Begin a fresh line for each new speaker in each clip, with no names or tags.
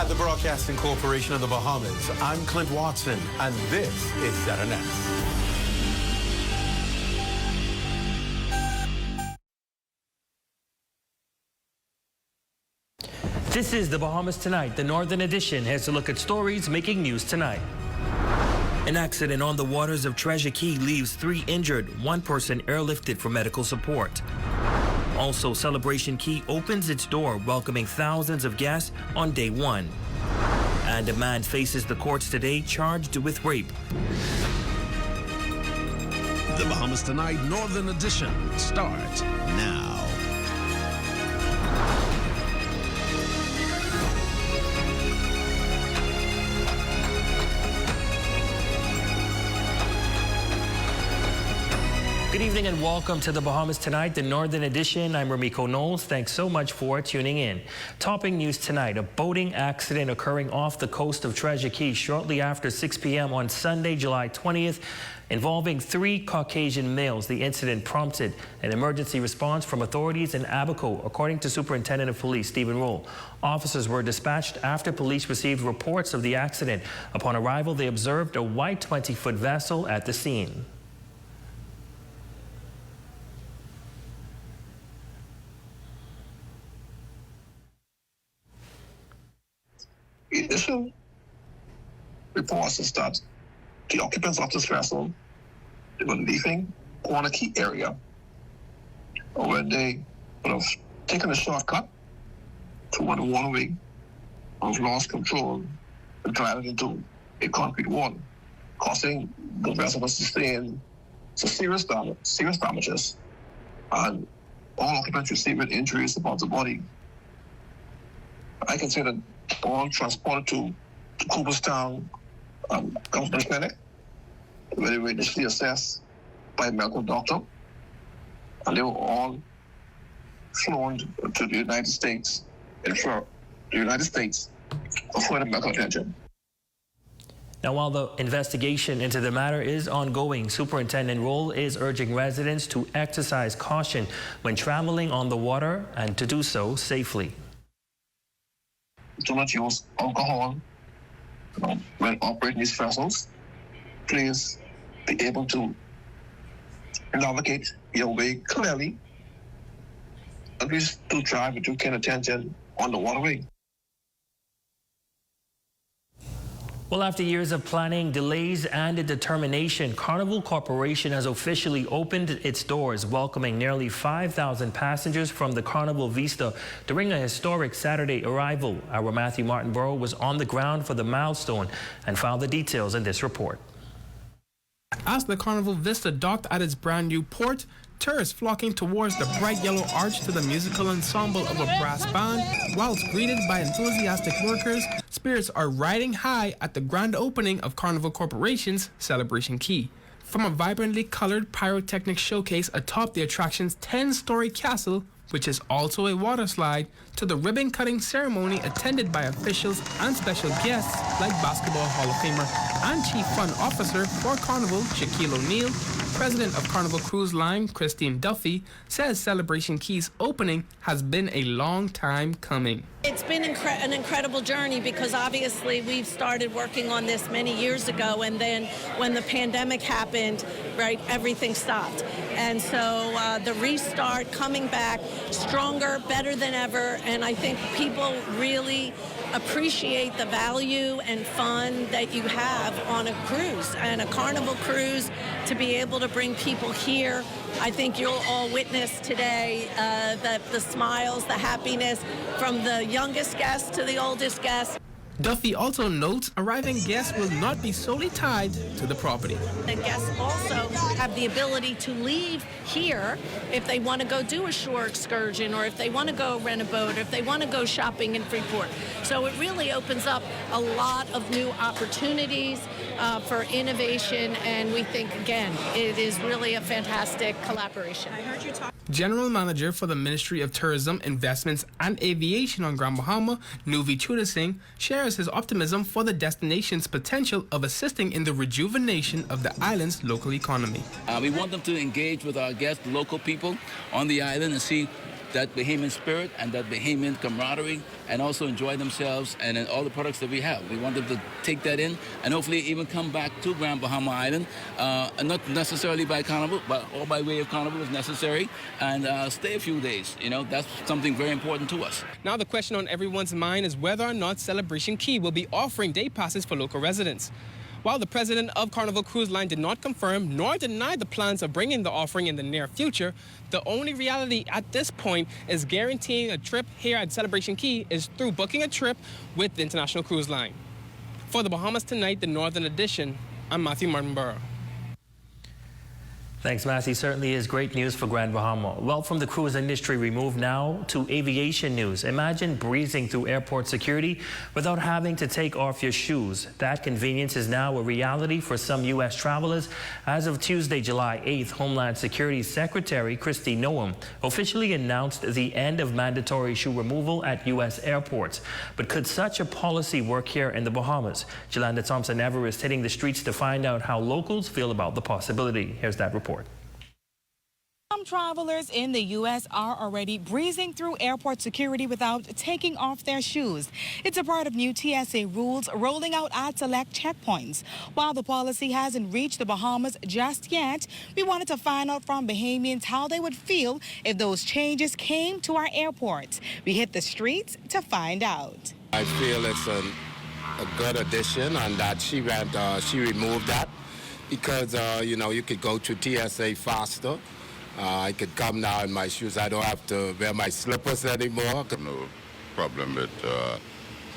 At the Broadcasting Corporation of the Bahamas, I'm Clint Watson, and this is ZNS.
This is the Bahamas Tonight. The Northern Edition has a look at stories making news tonight. An accident on the waters of Treasure Key leaves 3 injured, 1 person airlifted for medical support. Also, Celebration Key opens its door, welcoming thousands of guests on day 1. And a man faces the courts today charged with rape.
The Bahamas Tonight Northern Edition starts now.
Good evening and welcome to the Bahamas Tonight, the Northern Edition. I'm Ramiko Knowles. Thanks so much for tuning in. Topping news tonight, a boating accident occurring off the coast of Treasure Key shortly after 6 p.m. on Sunday, July 20th, involving 3 Caucasian males. The incident prompted an emergency response from authorities in Abaco, according to Superintendent of Police Stephen Roll. Officers were dispatched after police received reports of the accident. Upon arrival, they observed a white 20-foot vessel at the scene.
Initial reports is that the occupants of this vessel, they were leaving on a key area when they would have taken a shortcut to one waterway, have lost control and driving into a concrete wall, causing the vessel to sustain some serious damages, and all occupants receiving injuries about the body. I can say that all transported to Cooperstown Government Clinic, where they were initially assessed by a medical doctor, and they were all flown to the United States for further medical attention.
Now, while the investigation into the matter is ongoing, Superintendent Roll is urging residents to exercise caution when traveling on the water and to do so safely.
Do not use alcohol when operating these vessels. Please be able to navigate your way clearly, and please do drive with due care and attention on the waterway.
Well, after years of planning, delays, and determination, Carnival Corporation has officially opened its doors, welcoming nearly 5,000 passengers from the Carnival Vista during a historic Saturday arrival. Our Matthew Martinborough was on the ground for the milestone and found the details in this report.
As the Carnival Vista docked at its brand new port, tourists flocking towards the bright yellow arch to the musical ensemble of a brass band. Whilst greeted by enthusiastic workers, spirits are riding high at the grand opening of Carnival Corporation's Celebration Key. From a vibrantly colored pyrotechnic showcase atop the attraction's 10-story castle, which is also a water slide, to the ribbon-cutting ceremony attended by officials and special guests like Basketball Hall of Famer and Chief Fun Officer for Carnival, Shaquille O'Neal. President of Carnival Cruise Line, Christine Duffy, says Celebration Key's opening has been a long time coming.
It's been an incredible journey because obviously we've started working on this many years ago, and then when the pandemic happened, right, everything stopped. And so the restart, coming back stronger, better than ever, and I think people really appreciate the value and fun that you have on a cruise, and a Carnival cruise, to be able to bring people here. I think you'll all witness today the smiles, the happiness from the youngest guests to the oldest guests.
Duffy also notes arriving guests will not be solely tied to the property.
The guests also have the ability to leave here if they want to go do a shore excursion, or if they want to go rent a boat, or if they want to go shopping in Freeport. So it really opens up a lot of new opportunities for innovation, and we think, again, it is really a fantastic collaboration. I heard you talk.
General Manager for the Ministry of Tourism, Investments and Aviation on Grand Bahama, Nuvi Chuda Singh, shares his optimism for the destination's potential of assisting in the rejuvenation of the island's local economy.
We want them to engage with our guests, the local people on the island, and see that Bahamian spirit and that Bahamian camaraderie, and also enjoy themselves and all the products that we have. We want them to take that in and hopefully even come back to Grand Bahama Island, not necessarily by Carnival, but or by way of Carnival if necessary, and stay a few days. You know, that's something very important to us.
Now the question on everyone's mind is whether or not Celebration Key will be offering day passes for local residents. While the president of Carnival Cruise Line did not confirm nor deny the plans of bringing the offering in the near future, the only reality at this point is guaranteeing a trip here at Celebration Key is through booking a trip with the International Cruise Line. For the Bahamas Tonight, the Northern Edition, I'm Matthew Martinborough.
Thanks, Massey. Certainly is great news for Grand Bahama. Well, from the cruise industry, we move now to aviation news. Imagine breezing through airport security without having to take off your shoes. That convenience is now a reality for some U.S. travelers. As of Tuesday, July 8th, Homeland Security Secretary Kristi Noem officially announced the end of mandatory shoe removal at U.S. airports. But could such a policy work here in the Bahamas? Jolanda Thompson-Everest hitting the streets to find out how locals feel about the possibility. Here's that report.
Some travelers in the U.S. are already breezing through airport security without taking off their shoes. It's a part of new TSA rules rolling out at select checkpoints. While the policy hasn't reached the Bahamas just yet, we wanted to find out from Bahamians how they would feel if those changes came to our airports. We hit the streets to find out.
I feel it's a good addition, and that she removed that because, you know, you could go to TSA faster. I could come now in my shoes. I don't have to wear my slippers anymore.
No problem with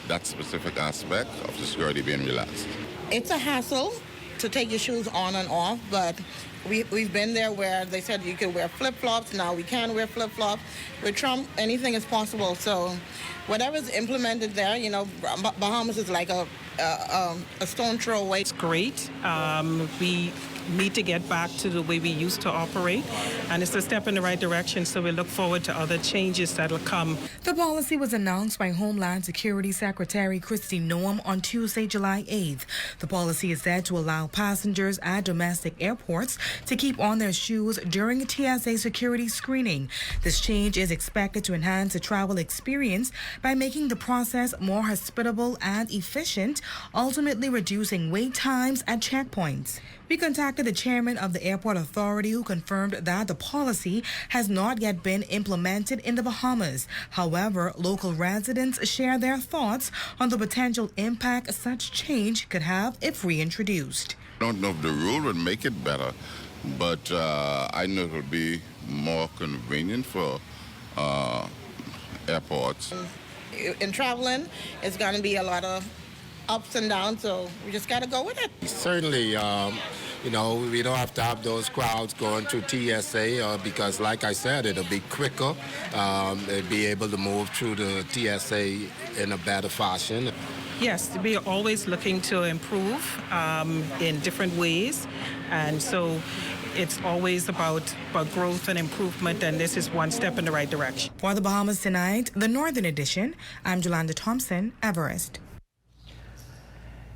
that specific aspect of the security being relaxed.
It's a hassle to take your shoes on and off, but we've been there where they said you could wear flip-flops. Now we can wear flip-flops. With Trump, anything is possible. So whatever's implemented there, you know, Bahamas is like a stone throw away.
It's great. We need to get back to the way we used to operate, and it's a step in the right direction, so we look forward to other changes that'll come.
The policy was announced by Homeland Security Secretary Kristi Noem on Tuesday, July 8th. The policy is set to allow passengers at domestic airports to keep on their shoes during a TSA security screening. This change is expected to enhance the travel experience by making the process more hospitable and efficient, ultimately reducing wait times at checkpoints. We contacted the chairman of the airport authority, who confirmed that the policy has not yet been implemented in the Bahamas. However, local residents share their thoughts on the potential impact such change could have if reintroduced.
I don't know if the rule would make it better, but I know it would be more convenient for airports.
In traveling, it's going to be a lot of ups and downs, so we just got to go with it.
Certainly, you know, we don't have to have those crowds going through TSA because, like I said, it'll be quicker. They'll be able to move through the TSA in a better fashion.
Yes, we are always looking to improve in different ways, and so it's always about growth and improvement, and this is one step in the right direction.
For the Bahamas Tonight, the Northern Edition, I'm Jolanda Thompson-Everest.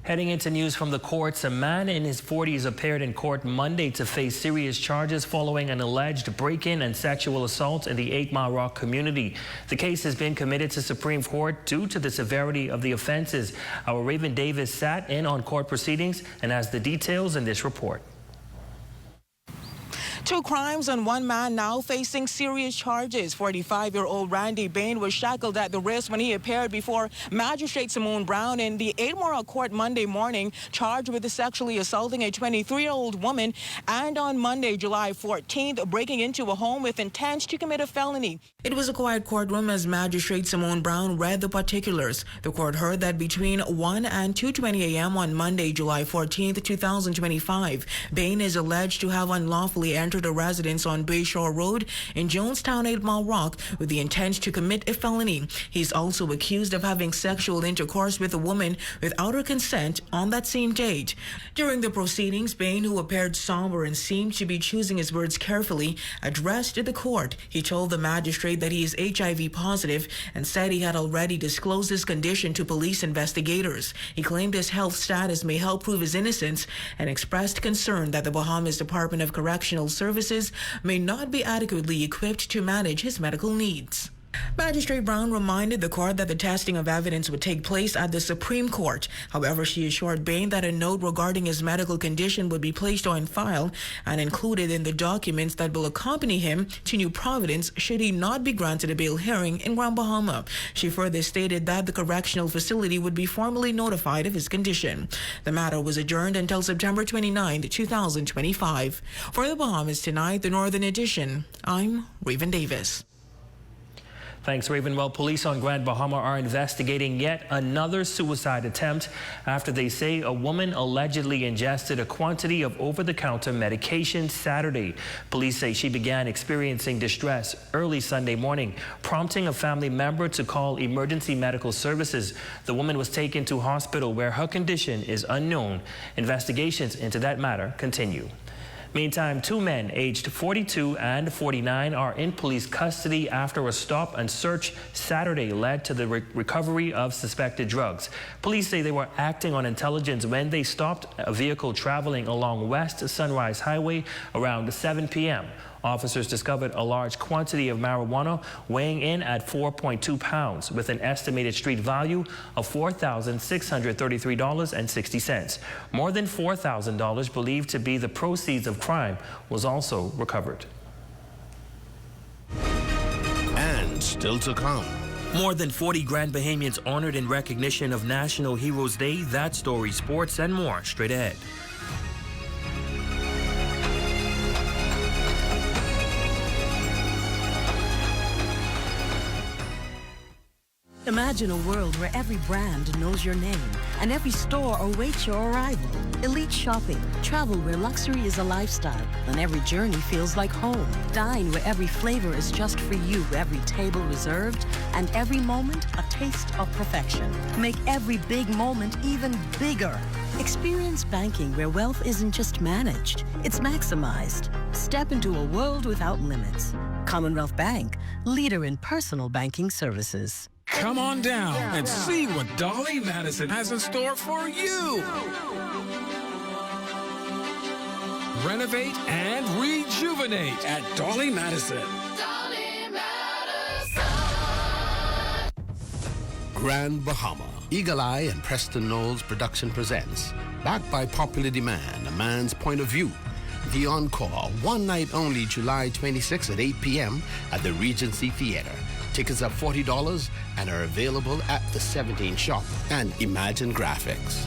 Heading into news from the courts, a man in his 40s appeared in court Monday to face serious charges following an alleged break-in and sexual assault in the 8 Mile Rock community. The case has been committed to Supreme Court due to the severity of the offenses. Our Raven Davis sat in on court proceedings and has the details in this report.
2 crimes and 1 man now facing serious charges. 45-year-old Randy Bain was shackled at the wrist when he appeared before Magistrate Simone Brown in the 8 Mile Rock court Monday morning, charged with sexually assaulting a 23-year-old woman, and on Monday, July 14th, breaking into a home with intent to commit a felony. It was a quiet courtroom as Magistrate Simone Brown read the particulars. The court heard that between 1 and 2:20 a.m. on Monday, July 14th, 2025, Bain is alleged to have unlawfully entered a residence on Bayshore Road in Jonestown, 8 Mile Rock, with the intent to commit a felony. He's also accused of having sexual intercourse with a woman without her consent on that same date. During the proceedings, Bain, who appeared somber and seemed to be choosing his words carefully, addressed the court. He told the magistrate that he is HIV positive and said he had already disclosed his condition to police investigators. He claimed his health status may help prove his innocence and expressed concern that the Bahamas Department of Correctional Services
services may not be adequately equipped to manage his medical needs. Magistrate Brown reminded the court that the testing of evidence would take place at the Supreme Court. However, she assured Bain that a note regarding his medical condition would be placed on file and included in the documents that will accompany him to New Providence should he not be granted a bail hearing in Grand Bahama. She further stated that the correctional facility would be formally notified of his condition. The matter was adjourned until September 29, 2025. For the Bahamas Tonight, the Northern Edition, I'm Raven Davis.
Thanks, Raven. Well, police on Grand Bahama are investigating yet another suicide attempt after they say a woman allegedly ingested a quantity of over-the-counter medication Saturday. Police say she began experiencing distress early Sunday morning, prompting a family member to call emergency medical services. The woman was taken to hospital where her condition is unknown. Investigations into that matter continue. Meantime, two men aged 42 and 49 are in police custody after a stop and search Saturday led to the recovery of suspected drugs. Police say they were acting on intelligence when they stopped a vehicle traveling along West Sunrise Highway around 7 p.m. Officers discovered a large quantity of marijuana weighing in at 4.2 pounds with an estimated street value of $4,633.60. More than $4,000 believed to be the proceeds of crime was also recovered.
And still to come.
More than 40 Grand Bahamians honored in recognition of National Heroes Day. That story, sports, and more straight ahead.
Imagine a world where every brand knows your name and every store awaits your arrival. Elite shopping, travel where luxury is a lifestyle and every journey feels like home. Dine where every flavor is just for you, every table reserved, and every moment a taste of perfection. Make every big moment even bigger. Experience banking where wealth isn't just managed, it's maximized. Step into a world without limits. Commonwealth Bank, leader in personal banking services.
Come on down and see what Dolly Madison has in store for you. Renovate and rejuvenate at Dolly Madison.
Grand Bahama. Eagle Eye and Preston Knowles Production presents, backed by popular demand, A Man's Point of View. The Encore, one night only, July 26 at 8 p.m. at the Regency Theater. Tickets are $40 and are available at the 17 shop and Imagine Graphics.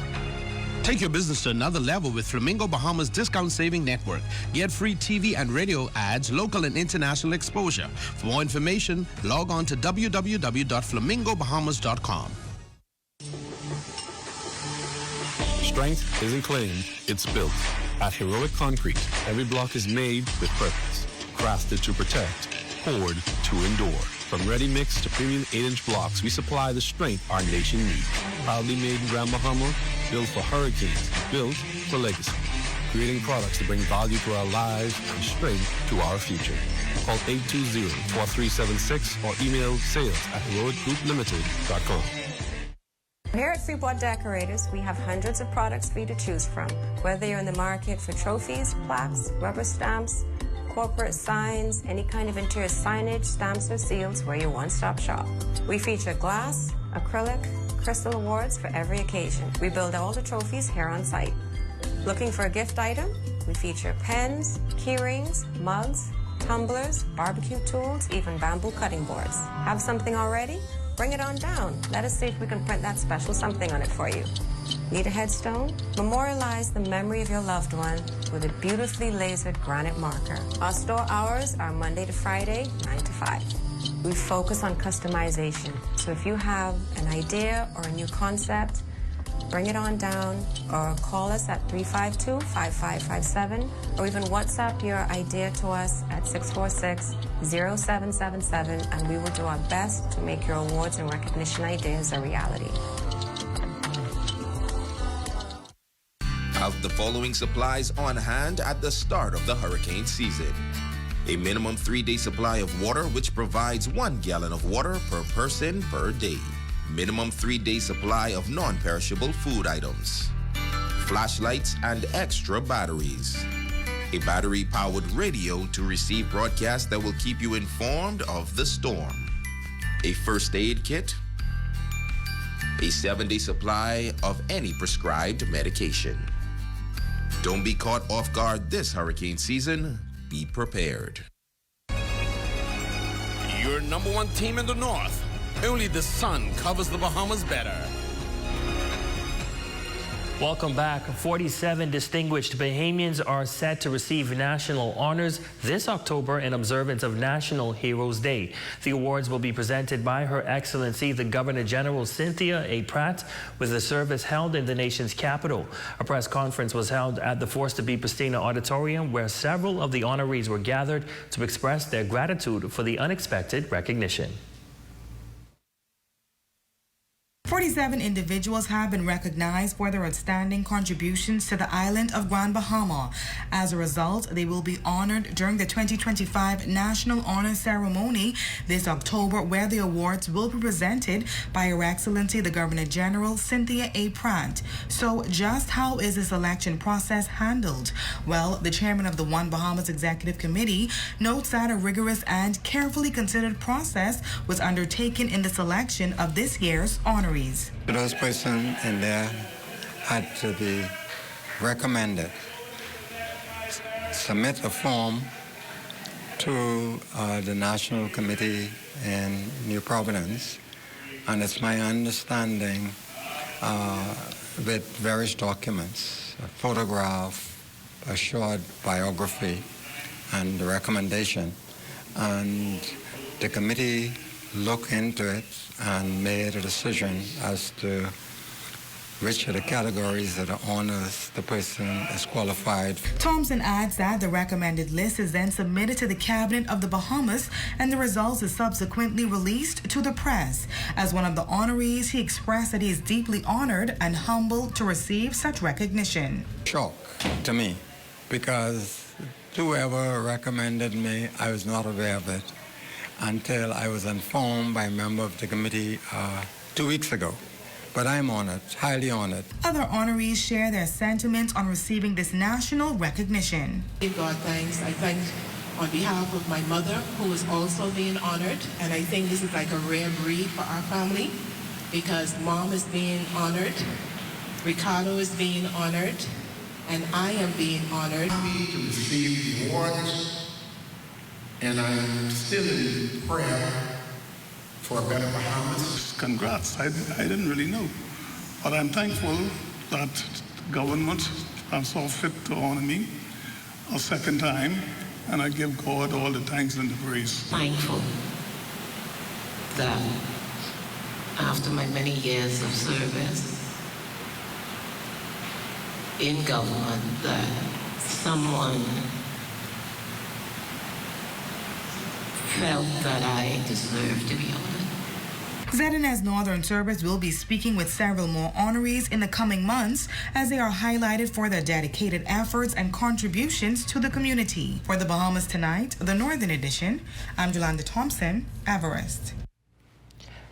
Take your business to another level with Flamingo Bahamas Discount Saving Network. Get free TV and radio ads, local and international exposure. For more information, log on to www.flamingobahamas.com.
Strength isn't claimed, it's built. At Heroic Concrete, every block is made with purpose, crafted to protect, poured to endure. From ready-mix to premium 8-inch blocks, we supply the strength our nation needs. Proudly made in Grand Bahama, built for hurricanes, built for legacy. Creating products to bring value to our lives and strength to our future. Call 820-4376 or email sales@heroicgrouplimited.com.
Here at Freeport Decorators, we have hundreds of products for you to choose from. Whether you're in the market for trophies, plaques, rubber stamps, corporate signs, any kind of interior signage, stamps, or seals, we're your one-stop shop. We feature glass, acrylic, crystal awards for every occasion. We build all the trophies here on site. Looking for a gift item? We feature pens, key rings, mugs, tumblers, barbecue tools, even bamboo cutting boards. Have something already? Bring it on down. Let us see if we can print that special something on it for you. Need a headstone? Memorialize the memory of your loved one with a beautifully lasered granite marker. Our store hours are Monday to Friday, 9 to 5. We focus on customization. So if you have an idea or a new concept, bring it on down or call us at 352-5557 or even WhatsApp your idea to us at 646-0777 and we will do our best to make your awards and recognition ideas a reality.
Have the following supplies on hand at the start of the hurricane season. A minimum 3-day supply of water, which provides 1 gallon of water per person per day. Minimum 3-day supply of non-perishable food items. Flashlights and extra batteries. a battery-powered radio to receive broadcasts that will keep you informed of the storm, a first aid kit, a 7-day supply of any prescribed medication. Don't be caught off guard this hurricane season. Be prepared.
Your #1 team in the north. Only the sun covers the Bahamas better.
Welcome back. 47 distinguished Bahamians are set to receive national honors this October in observance of National Heroes Day. The awards will be presented by Her Excellency the Governor General Cynthia A. Pratt, with the service held in the nation's capital. A press conference was held at the Forster B. Pristina Auditorium, where several of the honorees were gathered to express their gratitude for the unexpected recognition.
47 individuals have been recognized for their outstanding contributions to the island of Grand Bahama. As a result, they will be honored during the 2025 National Honor Ceremony this October, where the awards will be presented by Her Excellency the Governor General Cynthia A. Pratt. So just how is the selection process handled? Well, the chairman of the One Bahamas Executive Committee notes that a rigorous and carefully considered process was undertaken in the selection of this year's honorees.
Those persons in there had to be recommended. Submit a form to the National Committee in New Providence, and it's my understanding with various documents, a photograph, a short biography, and the recommendation. And the committee looked into it and made a decision as to which of the categories of the honors the person is qualified for.
Thompson adds that the recommended list is then submitted to the Cabinet of the Bahamas, and the results is subsequently released to the press. As one of the honorees, he expressed that he is deeply honored and humbled to receive such recognition.
Shock to me, because whoever recommended me, I was not aware of it until I was informed by a member of the committee 2 weeks ago. But I'm honored, highly honored.
Other honorees share their sentiments on receiving this national recognition.
Give God thanks. I thank on behalf of my mother, who is also being honored, and I think this is like a rare breed for our family, because Mom is being honored, Ricardo is being honored, and I am being honored.
I'm to receive the awards, and I'm still in prayer for a better Bahamas.
Congrats. I didn't really know. But I'm thankful that government saw fit to honor me a second time, and I give God all the thanks and the praise.
Thankful that after my many years of service in government, that someone felt that I deserved to be honored.
ZNS Northern Service will be speaking with several more honorees in the coming months, as they are highlighted for their dedicated efforts and contributions to the community. For the Bahamas Tonight, the Northern Edition, I'm Jolanda Thompson, Everest.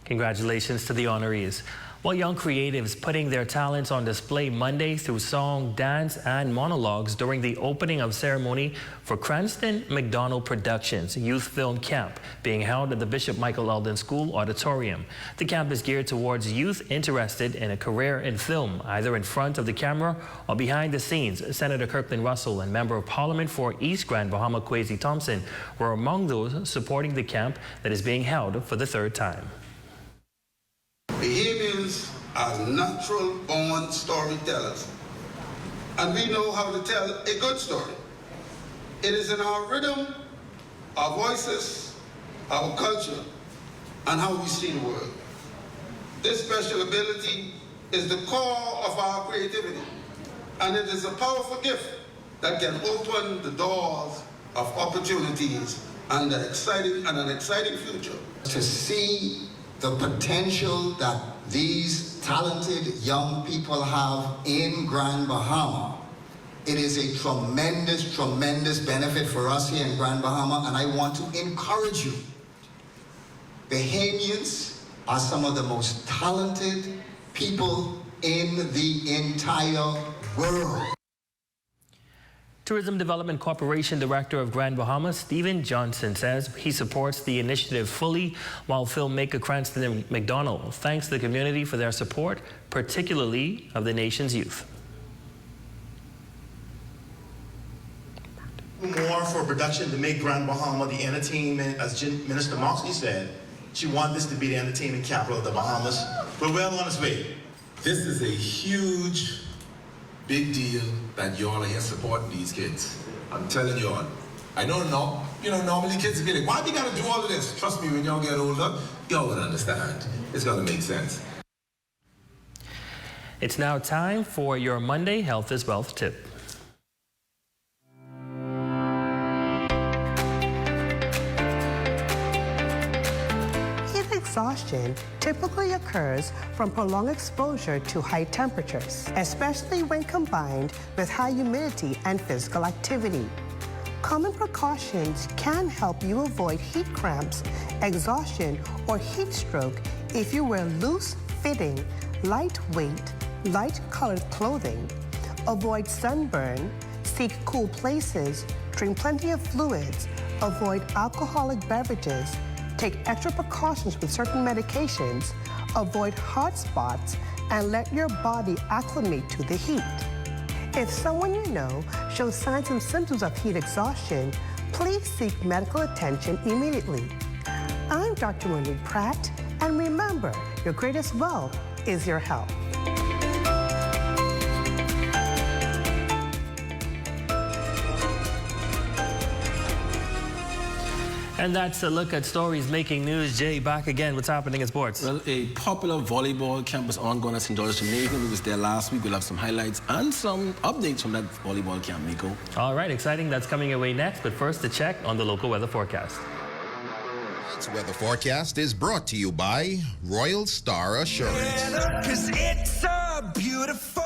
Congratulations to the honorees. While young creatives putting their talents on display Monday through song, dance, and monologues during the opening of ceremony for Cranston McDonald Productions Youth Film Camp being held at the Bishop Michael Eldon School Auditorium. The camp is geared towards youth interested in a career in film, either in front of the camera or behind the scenes. Senator Kirkland Russell and Member of Parliament for East Grand Bahama Kwesi Thompson were among those supporting the camp that is being held for the third time.
Bahamians are natural-born storytellers, and we know how to tell a good story. It is in our rhythm, our voices, our culture, and how we see the world. This special ability is the core of our creativity, and it is a powerful gift that can open the doors of opportunities and an exciting future.
To see the potential that these talented young people have in Grand Bahama, it is a tremendous, tremendous benefit for us here in Grand Bahama, and I want to encourage you. Bahamians are some of the most talented people in the entire world.
Tourism Development Corporation Director of Grand Bahamas, Stephen Johnson, says he supports the initiative fully, while filmmaker Cranston McDonald thanks the community for their support, particularly of the nation's youth.
More for production to make Grand Bahama the entertainment, as Minister Moxley said. She wanted this to be the entertainment capital of the Bahamas. We're well on its way.
This is a huge, big deal that y'all are here supporting these kids. I'm telling y'all. I know, normally kids be like, why do you gotta do all of this? Trust me, when y'all get older, y'all will understand. It's gonna make sense.
It's now time for your Monday Health is Wealth tip.
Exhaustion typically occurs from prolonged exposure to high temperatures, especially when combined with high humidity and physical activity. Common precautions can help you avoid heat cramps, exhaustion, or heat stroke if you wear loose-fitting, lightweight, light-colored clothing. Avoid sunburn, seek cool places, drink plenty of fluids, avoid alcoholic beverages, take extra precautions with certain medications, avoid hot spots, and let your body acclimate to the heat. If someone you know shows signs and symptoms of heat exhaustion, please seek medical attention immediately. I'm Dr. Monique Pratt, and remember, your greatest wealth is your health.
And that's a look at stories making news. Jay, back again. What's happening in sports?
Well, a popular volleyball camp is ongoing at St. George's, Jamaica. We was there last week. We'll have some highlights and some updates from that volleyball camp, Nico.
All right, exciting. That's coming away next. But first, a check on the local weather forecast.
Tonight's weather forecast is brought to you by Royal Star Assurance.
Cause it's so beautiful.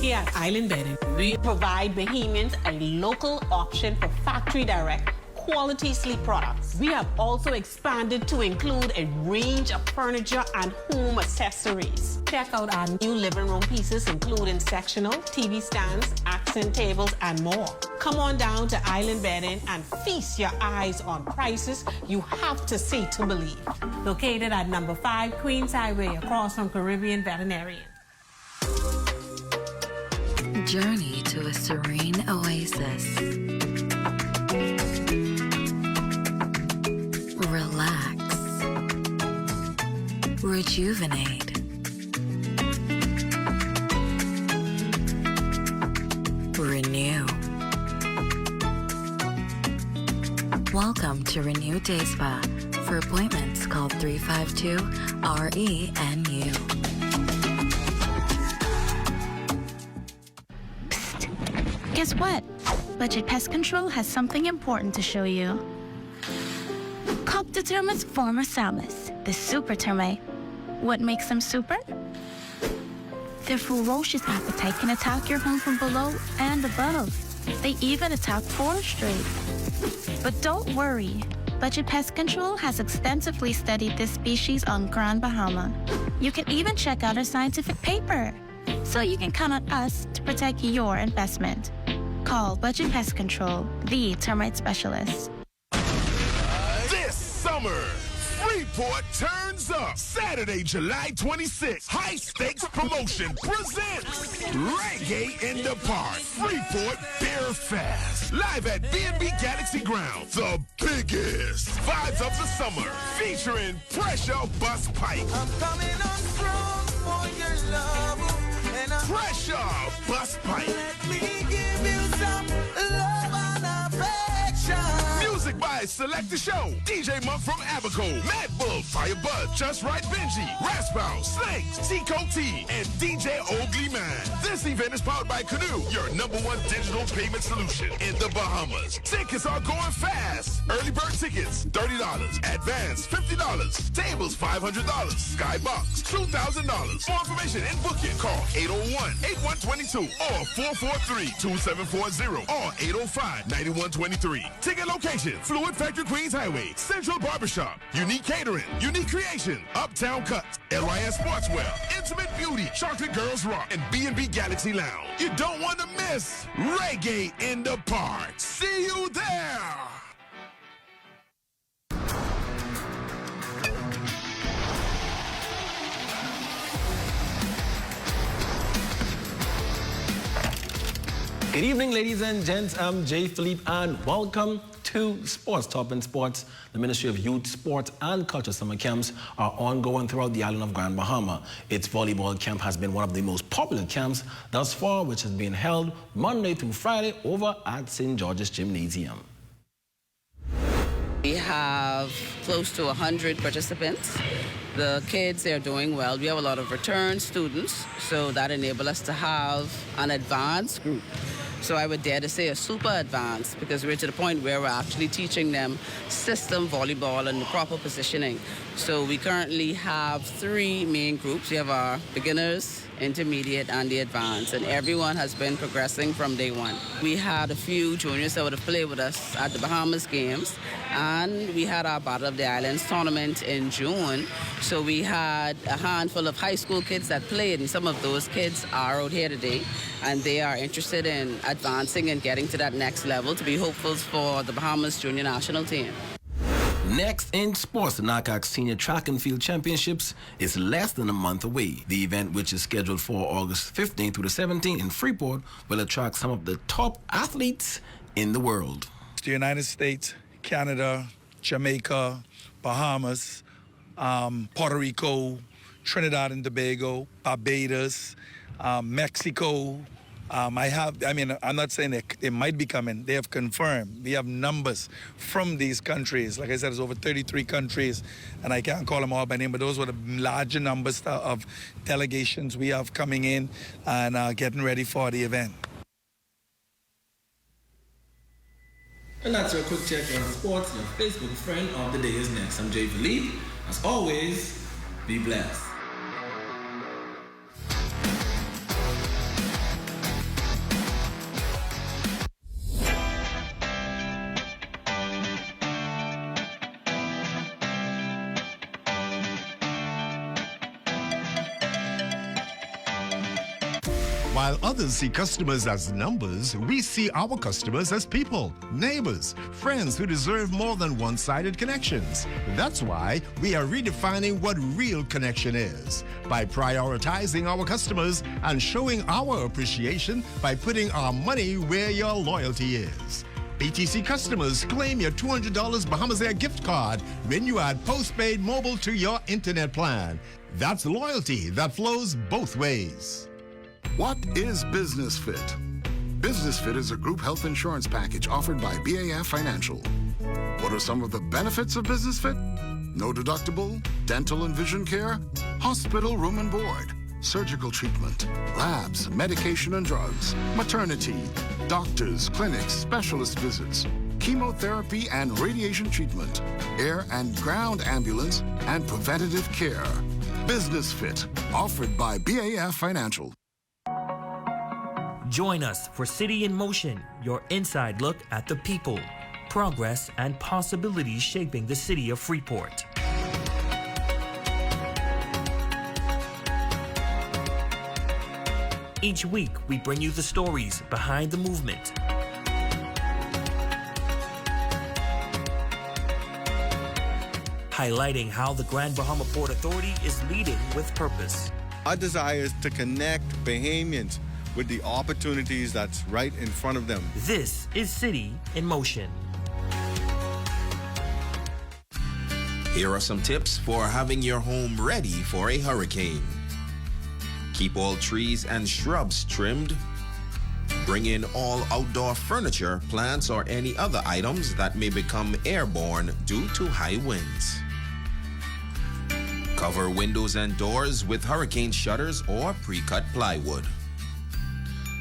Here at Island Bedding, we provide Bahamians a local option for factory direct quality sleep products. We have also expanded to include a range of furniture and home accessories. Check out our new living room pieces, including sectional, TV stands, accent tables, and more. Come on down to Island Bedding and feast your eyes on prices you have to see to believe. Located at number 5 Queens Highway, across from Caribbean Veterinarian.
Journey to a serene oasis. Relax. Rejuvenate. Renew. Welcome to Renew Day Spa. For appointments, call 352-RENU.
Guess what? Budget Pest Control has something important to show you. Cock the termites former Salmus, the super termite. What makes them super? Their ferocious appetite can attack your home from below and above. They even attack forestry. But don't worry. Budget Pest Control has extensively studied this species on Grand Bahama. You can even check out our scientific paper. So you can count on us to protect your investment. Call Budget Pest Control, the termite specialist.
This summer, Freeport turns up. Saturday, July 26th, High Stakes Promotion presents Reggae in the Park, Freeport Beer Fest. Live at B&B Galaxy Ground, the biggest vibes of the summer, featuring Pressure Bus Pike. I'm coming on strong for your love. Pressure Bus Pike. Let me give you some love and affection. Music by Select the Show, DJ Monk from Abaco, Mad Bull, Firebuzz, Just Right Benji, Raspow, Slings, Tico T, and DJ Ugly Man. This event is powered by Canoe, your #1 digital payment solution in the Bahamas. Tickets are going fast. Early bird tickets, $30. Advance, $50. Tables, $500. Skybox, $2,000. More information and booking, call 801-8122 or 443-2740 or 805-9123. Ticket location, Fluid Factory Queens Highway, Central Barbershop, Unique Catering, Unique Creation, Uptown Cuts, LYS Sportswear, Intimate Beauty, Chocolate Girls Rock, and B&B Galaxy Lounge. You don't want to miss Reggae in the Park. See you there.
Good evening, ladies and gents. I'm Jay Philippe, and welcome to Sports Top in Sports. The Ministry of Youth, Sports and Culture summer camps are ongoing throughout the island of Grand Bahama. Its volleyball camp has been one of the most popular camps thus far, which has been held Monday through Friday over at St. George's Gymnasium.
We have close to 100 participants. The kids, they're doing well. We have a lot of return students, so that enables us to have an advanced group. So I would dare to say a super advanced, because we're to the point where we're actually teaching them system volleyball and the proper positioning. So we currently have 3 main groups. We have our beginners, intermediate, and the advanced, and everyone has been progressing from day one. We had a few juniors that would have played with us at the Bahamas games, and we had our Battle of the Islands tournament in June. So we had a handful of high school kids that played, and some of those kids are out here today, and they are interested in advancing and getting to that next level to be hopefuls for the Bahamas junior national team.
Next in sports, the NACAC Senior Track and Field Championships is less than a month away. The event, which is scheduled for August 15th through the 17th in Freeport, will attract some of the top athletes in the world.
The United States, Canada, Jamaica, Bahamas, Puerto Rico, Trinidad and Tobago, Barbados, Mexico. I'm not saying they might be coming. They have confirmed. We have numbers from these countries. Like I said, there's over 33 countries, and I can't call them all by name, but those were the larger numbers of delegations we have coming in and getting ready for the event.
And that's your quick check on sports. Your Facebook friend of the day is next. I'm Jay Philippe. As always, be blessed.
While others see customers as numbers, we see our customers as people, neighbors, friends who deserve more than one-sided connections. That's why we are redefining what real connection is by prioritizing our customers and showing our appreciation by putting our money where your loyalty is. BTC customers, claim your $200 Bahamas Air gift card when you add postpaid mobile to your internet plan. That's loyalty that flows both ways.
What is Business Fit? Business Fit is a group health insurance package offered by BAF Financial. What are some of the benefits of Business Fit? No deductible, dental and vision care, hospital room and board, surgical treatment, labs, medication and drugs, maternity, doctors, clinics, specialist visits, chemotherapy and radiation treatment, air and ground ambulance, and preventative care. Business Fit, offered by BAF Financial.
Join us for City in Motion, your inside look at the people, progress, and possibilities shaping the city of Freeport. Each week, we bring you the stories behind the movement. Highlighting how the Grand Bahama Port Authority is leading with purpose.
Our desire is to connect Bahamians with the opportunities that's right in front of them.
This is City in Motion.
Here are some tips for having your home ready for a hurricane. Keep all trees and shrubs trimmed. Bring in all outdoor furniture, plants, or any other items that may become airborne due to high winds. Cover windows and doors with hurricane shutters or pre-cut plywood.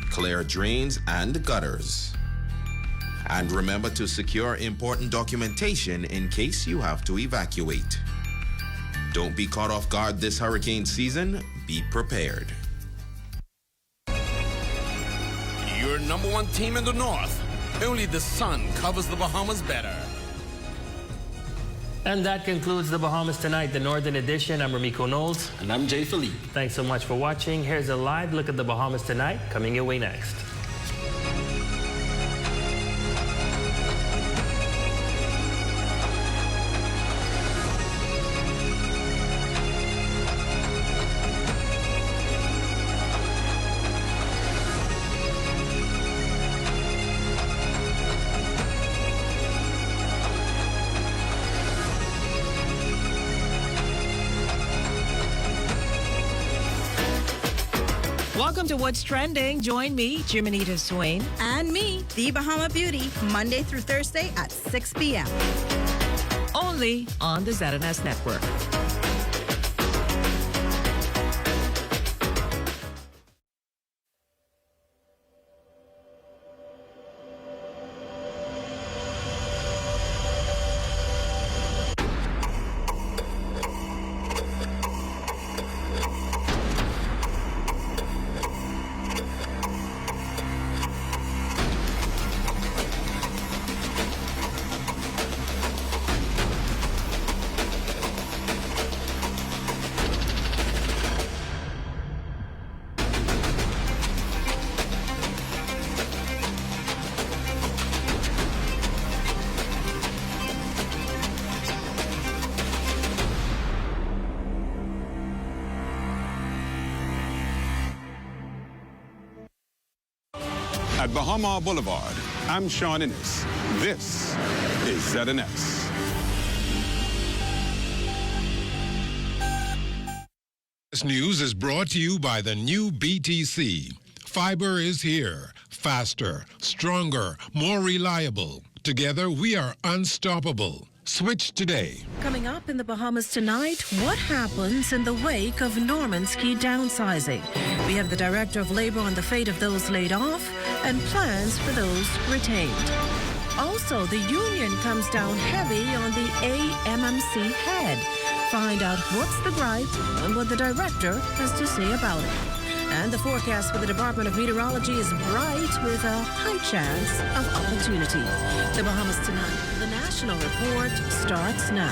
Clear drains and gutters. And remember to secure important documentation in case you have to evacuate. Don't be caught off guard this hurricane season. Be prepared.
Your number one team in the North. Only the sun covers the Bahamas better.
And that concludes the Bahamas Tonight, the Northern Edition. I'm Ramiko Knowles.
And I'm Jay Philippe.
Thanks so much for watching. Here's a live look at the Bahamas Tonight, coming your way next.
Welcome to What's Trending. Join me, Jiminita Swain.
And me, the Bahama Beauty, Monday through Thursday at 6 p.m.
Only on the ZNS Network.
At Bahama Boulevard, I'm Sean Innes. This is ZNS.
This news is brought to you by the new BTC. Fiber is here. Faster, stronger, more reliable. Together, we are unstoppable. Switch today.
Coming up in the Bahamas Tonight, what happens in the wake of Normanski downsizing? We have the Director of Labor on the fate of those laid off and plans for those retained. Also, the union comes down heavy on the AMMC head. Find out what's the gripe and what the director has to say about it. And the forecast for the Department of Meteorology is bright with a high chance of opportunity. The Bahamas Tonight, the National Report starts now.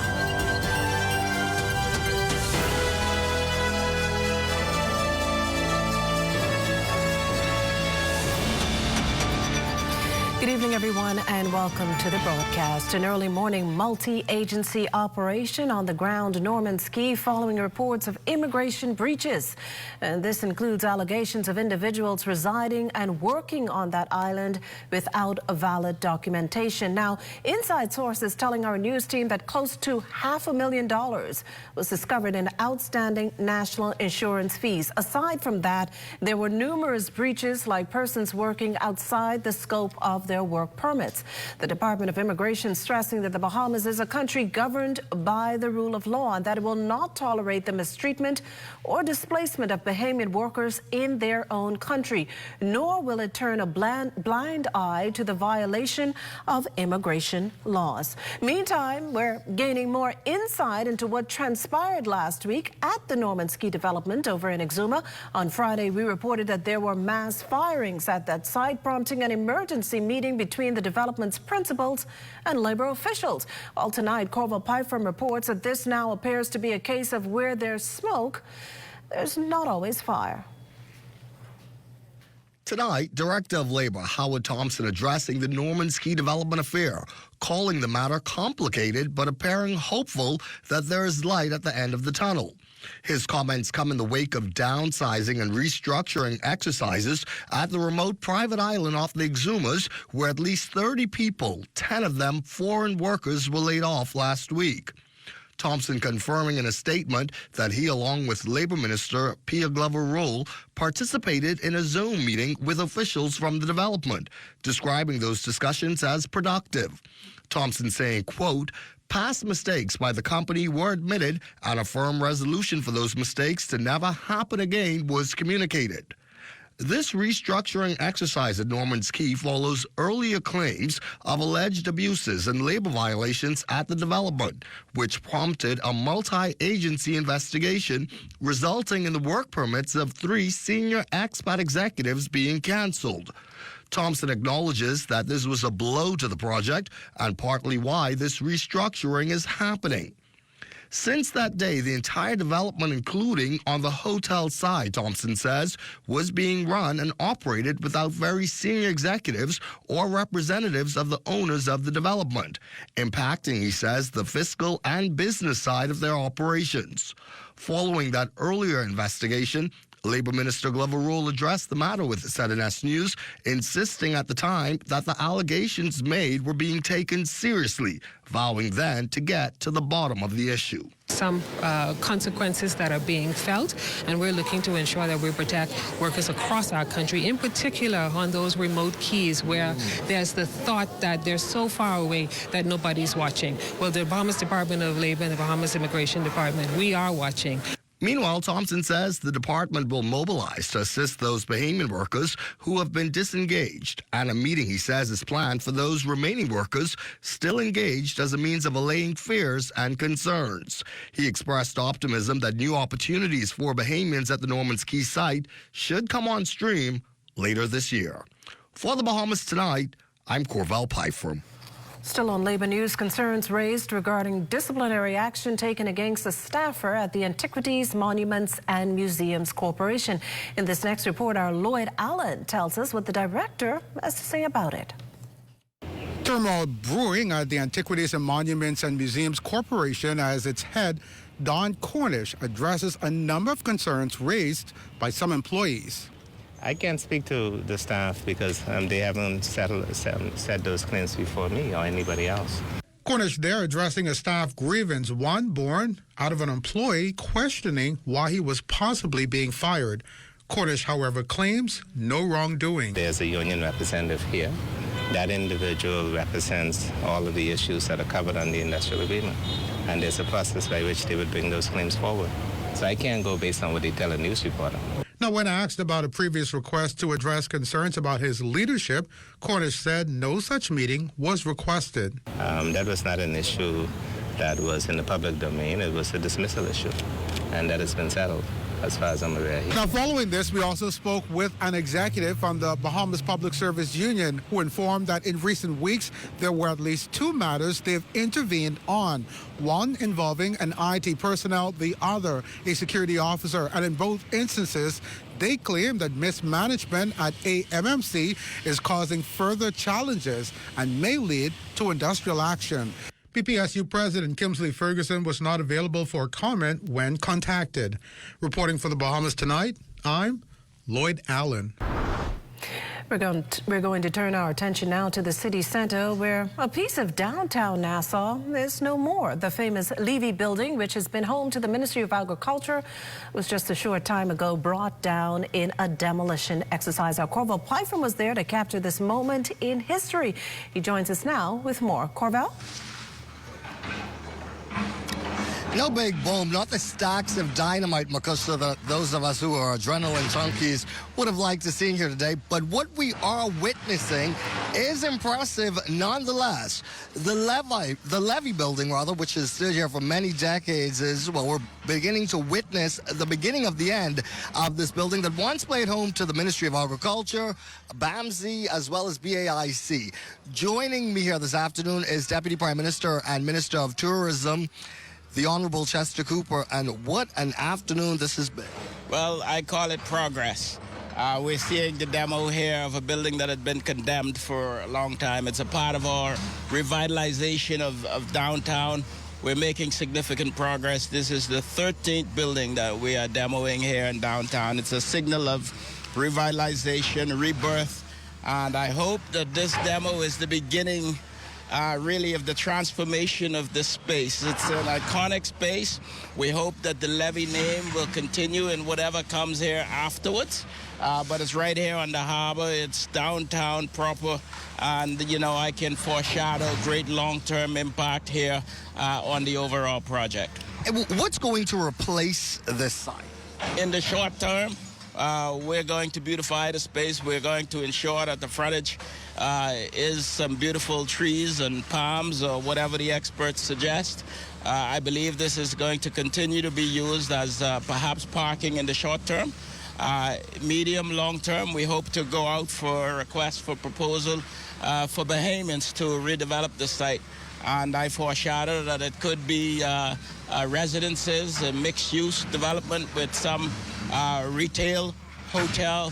Good evening, everyone, and welcome to the broadcast. An early morning multi-agency operation on the ground Normanski following reports of immigration breaches. And this includes allegations of individuals residing and working on that island without a valid documentation. Now, inside sources telling our news team that close to $500,000 was discovered in outstanding national insurance fees. Aside from that, there were numerous breaches, like persons working outside the scope of their work permits. The Department of Immigration stressing that the Bahamas is a country governed by the rule of law and that it will not tolerate the mistreatment or displacement of Bahamian workers in their own country, nor will it turn a blind eye to the violation of immigration laws. Meantime, we're gaining more insight into what transpired last week at the Normanski development over in Exuma. On Friday, we reported that there were mass firings at that site, prompting an emergency meeting between the development's principals and labor officials. Well, tonight, Corval Pyfrom reports that this now appears to be a case of where there's smoke, there's not always fire.
Tonight, Director of Labor Howard Thompson addressing the Normanski development affair, calling the matter complicated but appearing hopeful that there is light at the end of the tunnel. His comments come in the wake of downsizing and restructuring exercises at the remote private island off the Exumas, where at least 30 people, 10 of them foreign workers, were laid off last week. Thompson confirming in a statement that he, along with Labor Minister Pia Glover-Roll, participated in a Zoom meeting with officials from the development, describing those discussions as productive. Thompson saying, quote, past mistakes by the company were admitted and a firm resolution for those mistakes to never happen again was communicated. This restructuring exercise at Norman's Key follows earlier claims of alleged abuses and labor violations at the development, which prompted a multi-agency investigation, resulting in the work permits of 3 senior expat executives being canceled. Thompson acknowledges that this was a blow to the project and partly why this restructuring is happening. Since that day, the entire development, including on the hotel side, Thompson says, was being run and operated without very senior executives or representatives of the owners of the development, impacting, he says, the fiscal and business side of their operations. Following that earlier investigation, Labor Minister Glover-Roll addressed the matter with ZNS News, insisting at the time that the allegations made were being taken seriously, vowing then to get to the bottom of the issue.
Some consequences that are being felt, and we're looking to ensure that we protect workers across our country, in particular on those remote keys where there's the thought that they're so far away that nobody's watching. Well, the Bahamas Department of Labor and the Bahamas Immigration Department, we are watching.
Meanwhile, Thompson says the department will mobilize to assist those Bahamian workers who have been disengaged, and a meeting, he says, is planned for those remaining workers still engaged as a means of allaying fears and concerns. He expressed optimism that new opportunities for Bahamians at the Norman's Key site should come on stream later this year. For the Bahamas Tonight, I'm Corvell Pfeiffer.
Still on labor news, concerns raised regarding disciplinary action taken against a staffer at the Antiquities, Monuments and Museums Corporation. In this next report, our Lloyd Allen tells us what the director has to say about it.
Turmoil brewing at the Antiquities and Monuments and Museums Corporation as its head, Don Cornish, addresses a number of concerns raised by some employees.
I can't speak to the staff because they haven't said those claims before me or anybody else.
Cornish there addressing a staff grievance, one born out of an employee questioning why he was possibly being fired. Cornish, however, claims no wrongdoing.
There's a union representative here. That individual represents all of the issues that are covered on the industrial agreement. And there's a process by which they would bring those claims forward. So I can't go based on what they tell a news reporter.
Now, when asked about a previous request to address concerns about his leadership, Cornish said no such meeting was requested.
That was not an issue that was in the public domain. It was a dismissal issue, and that has been settled as far as I'm aware.
Now, following this, we also spoke with an executive from the Bahamas Public Service Union who informed that in recent weeks, there were at least 2 matters they've intervened on. One involving an IT personnel, the other a security officer. And in both instances, they claim that mismanagement at AMMC is causing further challenges and may lead to industrial action. PPSU President Kimsley Ferguson was not available for comment when contacted. Reporting for the Bahamas Tonight, I'm Lloyd Allen.
We're going to turn our attention now to the city center, where a piece of downtown Nassau is no more. The famous Levy building, which has been home to the Ministry of Agriculture, was just a short time ago brought down in a demolition exercise. Our Corvell Pfeiffer was there to capture this moment in history. He joins us now with more. Corvell?
No big boom, not the stacks of dynamite, Makusa, that those of us who are adrenaline junkies would have liked to see here today. But what we are witnessing is impressive nonetheless. The Levy building, which has stood here for many decades, is, well, we're beginning to witness the beginning of the end of this building that once played home to the Ministry of Agriculture, AMMC, as well as BAIC. Joining me here this afternoon is Deputy Prime Minister and Minister of Tourism, the Honorable Chester Cooper, and what an afternoon this has been.
Well, I call it progress. We're seeing the demo here of a building that had been condemned for a long time. It's a part of our revitalization of downtown. We're making significant progress. This is the 13th building that we are demoing here in downtown. It's a signal of revitalization, rebirth, and I hope that this demo is the beginning really of the transformation of this space. It's an iconic space. We hope that the levee name will continue in whatever comes here afterwards. But it's right here on the harbor. It's downtown proper. And, you know, I can foreshadow great long-term impact here on the overall project.
And what's going to replace this site?
In the short term, we're going to beautify the space. We're going to ensure that the frontage is some beautiful trees and palms or whatever the experts suggest. I believe this is going to continue to be used as perhaps parking in the short term. Medium, long term, we hope to go out for requests for proposal for Bahamians to redevelop the site. And I foreshadow that it could be residences, a mixed-use development with some retail, hotel.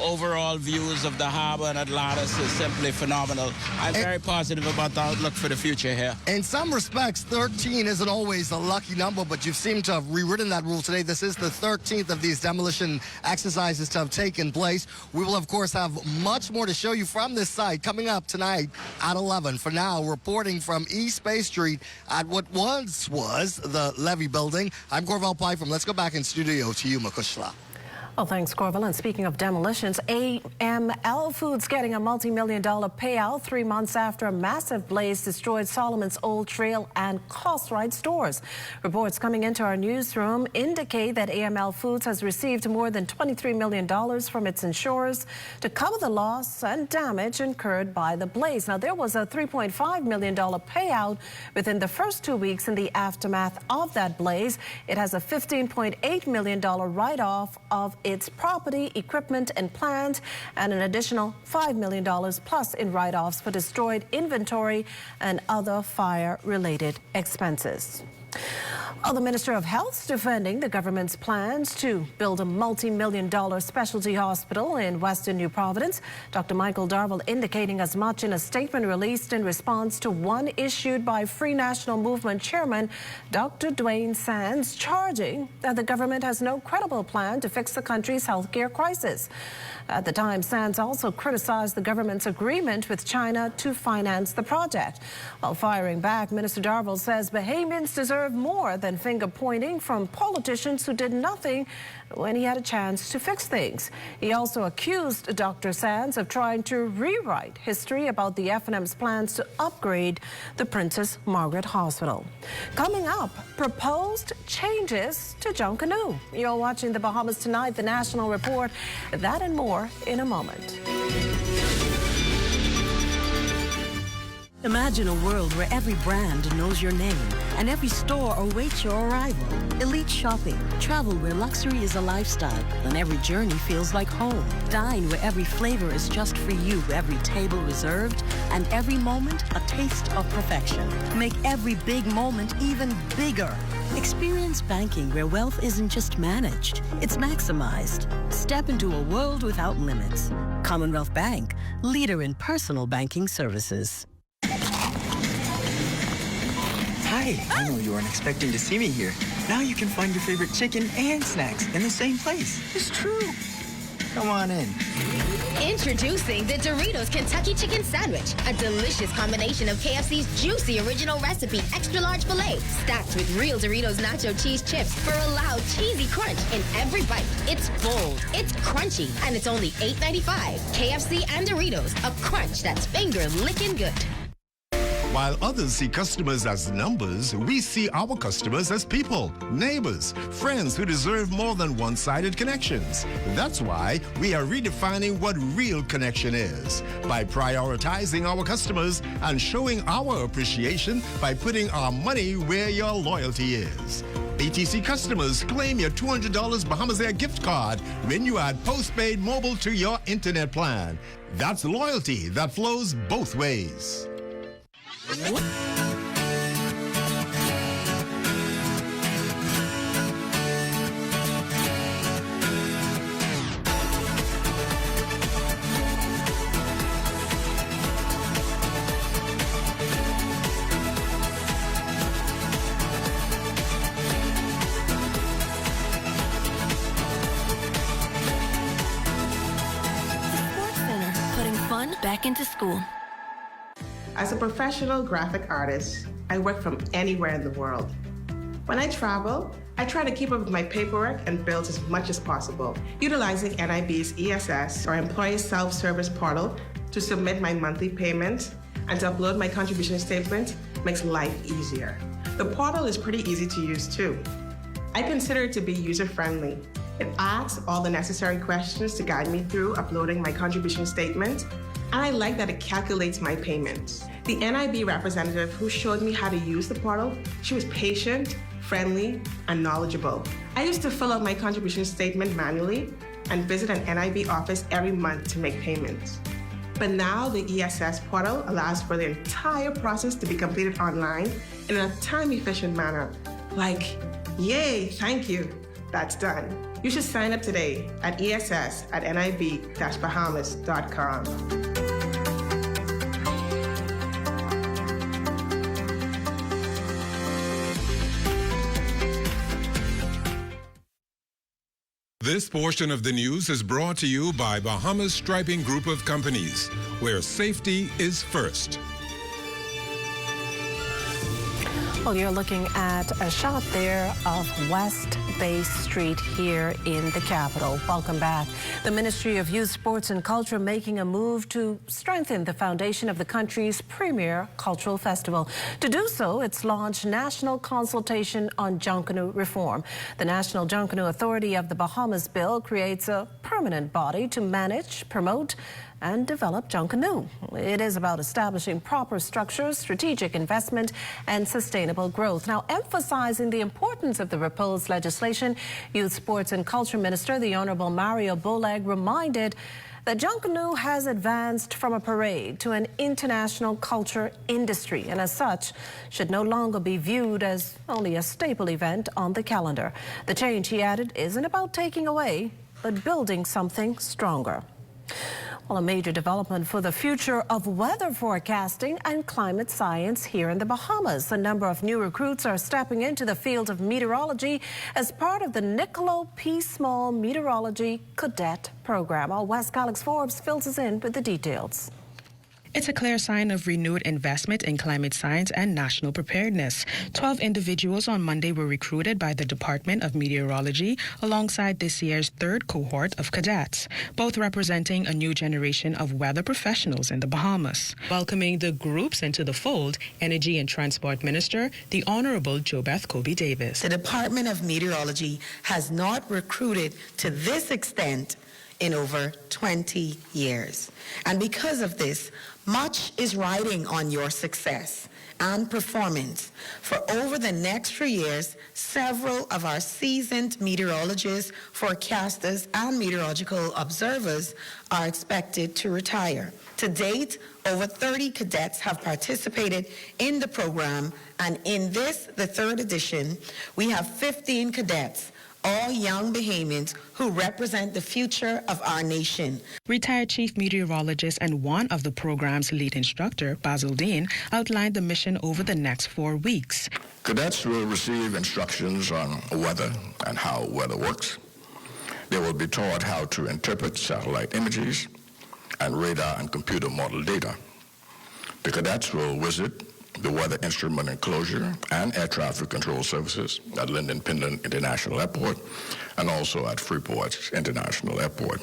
Overall views of the harbor and Atlantis is simply phenomenal. I'm very positive about the outlook for the future here.
In some respects, 13 isn't always a lucky number, but you seem to have rewritten that rule today. This is the 13th of these demolition exercises to have taken place. We will, of course, have much more to show you from this site coming up tonight at 11. For now, reporting from East Bay Street at what once was the Levee Building, I'm Corval Pye from Let's Go Back in Studio to you, Makushla.
Well, thanks, Corval. And speaking of demolitions, AML Foods getting a multi-million-dollar payout 3 months after a massive blaze destroyed Solomon's Old Trail and Costrite stores. Reports coming into our newsroom indicate that AML Foods has received more than $23 million from its insurers to cover the loss and damage incurred by the blaze. Now, there was a $3.5 million payout within the first 2 weeks in the aftermath of that blaze. It has a $15.8 million write-off of its property, equipment, and plant, and an additional $5 million plus in write-offs for destroyed inventory and other fire-related expenses. Well, the Minister of Health's defending the government's plans to build a multi-million-dollar specialty hospital in Western New Providence. Dr. Michael Darville indicating as much in a statement released in response to one issued by Free National Movement Chairman Dr. Dwayne Sands, charging that the government has no credible plan to fix the country's healthcare crisis. At the time, Sands also criticized the government's agreement with China to finance the project. While firing back, Minister Darville says Bahamians deserve more than finger-pointing from politicians who did nothing when he had a chance to fix things. He also accused Dr. Sands of trying to rewrite history about the FNM's plans to upgrade the Princess Margaret Hospital. Coming up, proposed changes to Junkanoo. You're watching the Bahamas Tonight, the National Report. That and more in a moment.
Imagine a world where every brand knows your name and every store awaits your arrival. Elite shopping, travel where luxury is a lifestyle and every journey feels like home. Dine where every flavor is just for you, every table reserved, and every moment a taste of perfection. Make every big moment even bigger. Experience banking where wealth isn't just managed, it's maximized. Step into a world without limits. Commonwealth Bank, leader in personal banking services.
Hi, I know you weren't expecting to see me here. Now you can find your favorite chicken and snacks in the same place. It's true. Come on in.
Introducing the Doritos Kentucky Chicken Sandwich, a delicious combination of KFC's juicy original recipe extra large filet, stacked with real Doritos nacho cheese chips for a loud cheesy crunch in every bite. It's bold, it's crunchy, and it's only $8.95. KFC and Doritos, a crunch that's finger-licking good.
While others see customers as numbers, we see our customers as people, neighbors, friends who deserve more than one-sided connections. That's why we are redefining what real connection is by prioritizing our customers and showing our appreciation by putting our money where your loyalty is. BTC customers, claim your $200 Bahamas Air gift card when you add postpaid mobile to your internet plan. That's loyalty that flows both ways.
Back into school.
As a professional graphic artist, I work from anywhere in the world. When I travel, I try to keep up with my paperwork and bills as much as possible, utilizing NIB's ESS, or Employee Self-Service Portal, to submit my monthly payments and to upload my contribution statement makes life easier. The portal is pretty easy to use too. I consider it to be user-friendly. It asks all the necessary questions to guide me through uploading my contribution statement, and I like that it calculates my payments. The NIB representative who showed me how to use the portal, she was patient, friendly, and knowledgeable. I used to fill out my contribution statement manually and visit an NIB office every month to make payments. But now the ESS portal allows for the entire process to be completed online in a time-efficient manner. Like, yay, thank you, that's done. You should sign up today at ess@nib-bahamas.com.
This portion of the news is brought to you by Bahamas Striping Group of Companies, where safety is first.
Well, you're looking at a shot there of West Bay Street here in the capital. Welcome back. The Ministry of Youth, Sports and Culture making a move to strengthen the foundation of the country's premier cultural festival. To do so, it's launched national consultation on Junkanoo reform. The National Junkanoo Authority of the Bahamas bill creates a permanent body to manage, promote, and develop Junkanoo. It is about establishing proper structures, strategic investment, and sustainable growth. Now, emphasizing the importance of the proposed legislation, Youth, Sports and Culture Minister, the Honorable Mario Boleg, reminded that Junkanoo has advanced from a parade to an international culture industry, and as such, should no longer be viewed as only a staple event on the calendar. The change, he added, isn't about taking away, but building something stronger. Well, a major development for the future of weather forecasting and climate science here in the Bahamas. A number of new recruits are stepping into the field of meteorology as part of the Niccolo P. Small Meteorology Cadet Program. Our West Alex Forbes fills us in with the details.
It's a clear sign of renewed investment in climate science and national preparedness. 12 individuals on Monday were recruited by the Department of Meteorology alongside this year's third cohort of cadets, both representing a new generation of weather professionals in the Bahamas. Welcoming the groups into the fold, Energy and Transport Minister, the Honorable JoBeth Kobe Davis.
The Department of Meteorology has not recruited to this extent in over 20 years. And because of this, much is riding on your success and performance. For over the next few years, several of our seasoned meteorologists, forecasters, and meteorological observers are expected to retire. To date, over 30 cadets have participated in the program, and in this, the third edition, we have 15 cadets, all young Bahamians who represent the future of our nation.
Retired Chief Meteorologist and one of the program's lead instructor, Basil Dean, outlined the mission over the next 4 weeks.
Cadets will receive instructions on weather and how weather works. They will be taught how to interpret satellite images and radar and computer model data. The cadets will visit the weather instrument enclosure and air traffic control services at Lyndon Pendleton International Airport and also at Freeport's International Airport.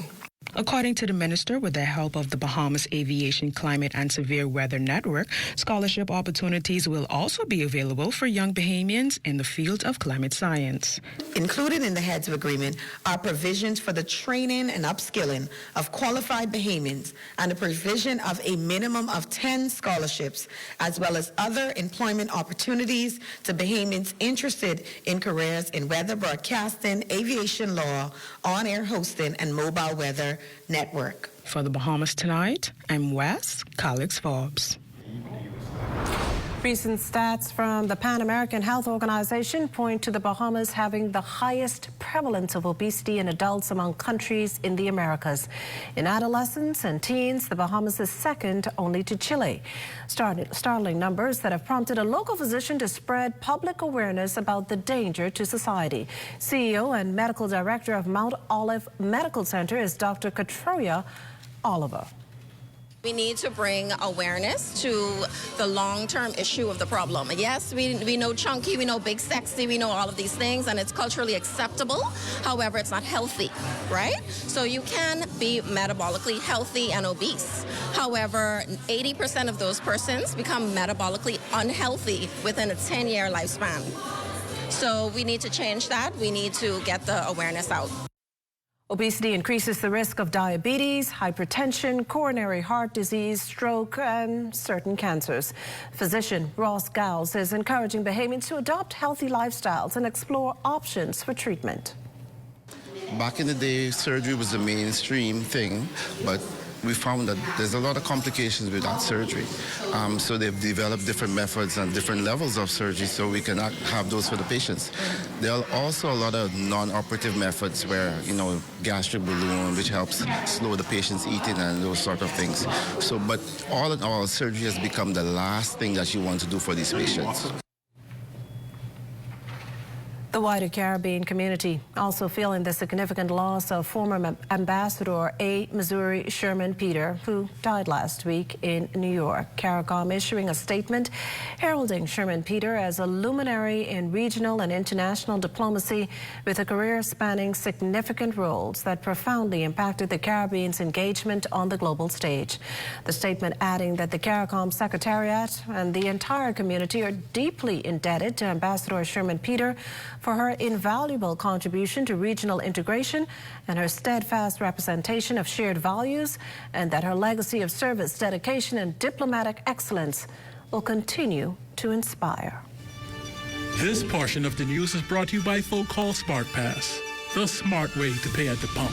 According to the minister, with the help of the Bahamas Aviation Climate and Severe Weather Network, scholarship opportunities will also be available for young Bahamians in the field of climate science.
Included in the Heads of Agreement are provisions for the training and upskilling of qualified Bahamians and the provision of a minimum of 10 scholarships, as well as other employment opportunities to Bahamians interested in careers in weather broadcasting, aviation law, on-air hosting, and mobile weather network.
For the Bahamas Tonight, I'm Wes Alex Forbes.
Recent stats from the Pan American Health Organization point to the Bahamas having the highest prevalence of obesity in adults among countries in the Americas. In adolescents and teens, the Bahamas is second only to Chile. Startling numbers that have prompted a local physician to spread public awareness about the danger to society. CEO and Medical Director of Mount Olive Medical Center is Dr. Katroya Oliver.
We need to bring awareness to the long-term issue of the problem. Yes, we know chunky, we know big sexy, we know all of these things, and it's culturally acceptable. However, it's not healthy, right? So you can be metabolically healthy and obese. However, 80% of those persons become metabolically unhealthy within a 10-year lifespan. So we need to change that. We need to get the awareness out.
Obesity increases the risk of diabetes, hypertension, coronary heart disease, stroke, and certain cancers. Physician Ross Gowles is encouraging Bahamians to adopt healthy lifestyles and explore options for treatment.
Back in the day, surgery was the mainstream thing, but we found that there's a lot of complications with that surgery. So they've developed different methods and different levels of surgery so we can have those for the patients. There are also a lot of non-operative methods where, gastric balloon, which helps slow the patient's eating and those sort of things. So, but all in all, surgery has become the last thing that you want to do for these patients.
The wider Caribbean community also feeling the significant loss of former Ambassador A. Missouri Sherman Peter, who died last week in New York. CARICOM issuing a statement heralding Sherman Peter as a luminary in regional and international diplomacy with a career spanning significant roles that profoundly impacted the Caribbean's engagement on the global stage. The statement adding that the CARICOM Secretariat and the entire community are deeply indebted to Ambassador Sherman Peter for her invaluable contribution to regional integration and her steadfast representation of shared values, and that her legacy of service, dedication, and diplomatic excellence will continue to inspire.
This portion of the news is brought to you by Folk Call Smart Pass, the smart way to pay at the pump.